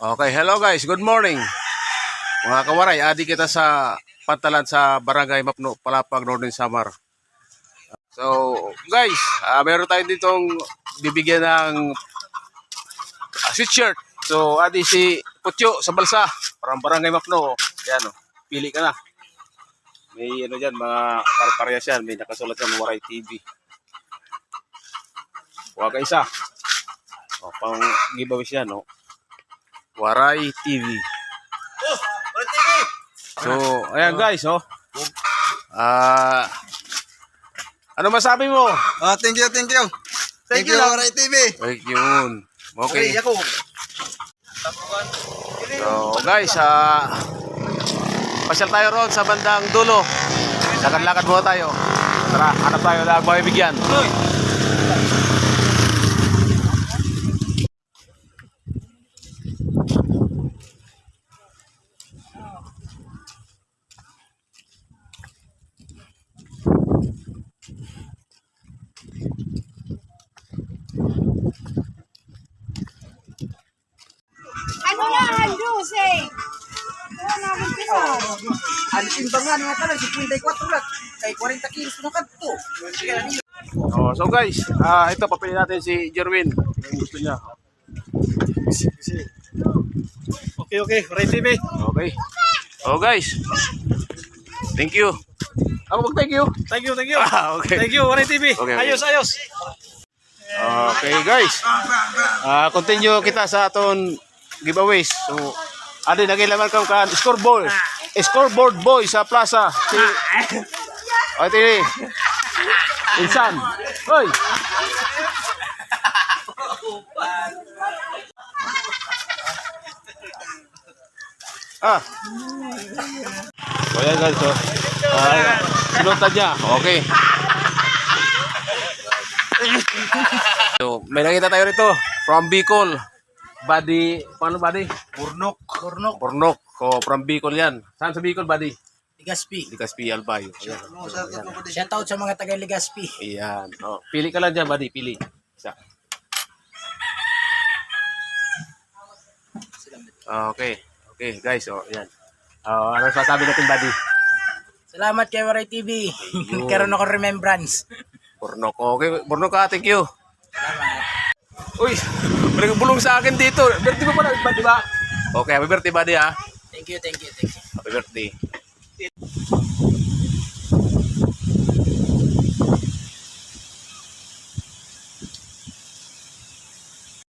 Okay, hello guys, good morning. Mga kawaray, adi kita sa Pantalan sa Barangay Mapno, Palapag, Northern Samar. So, guys, meron tayo ditong bibigyan ng sweatshirt. So, adi si Putyo sa Balsa, parang Barangay Mapno. Yan, pili ka na. May ano dyan, mga parehas yan. May nakasulat ng Waray TV. Huwag ka isa. O, pang giveaway yan, no? Waray TV. Oh, Waray TV! So, ayan guys, oh. Ano masabi mo? Thank you. Thank you, Waray TV. Ay, yun. Okay. ako. So, guys, pasyal tayo roon sa bandang dulo. Lakad-lakad muna tayo. Tara, hanap tayo ng mabibigyan. Ano na, Andrews eh? Ano na, mag-pisa? Ang timbangan nga talaga, 54 lang. Kay 40 kilos na kadto. Oh, so guys, ito papili natin si Jerwin. Yung gusto niya. Okay, Waray TV. Okay. Oh guys. Thank you. Ako mag-thank you. Thank you. Okay. Thank you, Waray TV. Okay. Ayos. Okay guys. Continue kita sa aton giveaways. So, adi nagilaman ka kan scoreboard. Scoreboard boy sa plaza. Si Ate Insan. Hoy. So yan guys. So, sinutan niya. Okay. So, may nakita tayo rito from Bicol. Buddy, paano buddy? Burnok. Pornok. So, from Bicol yan. Saan sa Bicol, buddy? Ligaspi. Ligaspi, Albayo. Ayan. Shout out sa mga taga Ligaspi. Ayan. Oh, pili ka lang dyan, buddy. Pili. Isa. Okay. Okay, guys. Oh, ayan. Ano sasabi natin, buddy? Salamat kay Waray TV. Ayun. Karoon ako remembrance. Pornok. Okay, Pornok ka. Thank you. Uy, may bulong sa akin dito. Birthday mo pala, di ba? Okay, happy birthday, buddy, ha? Thank you. Happy birthday.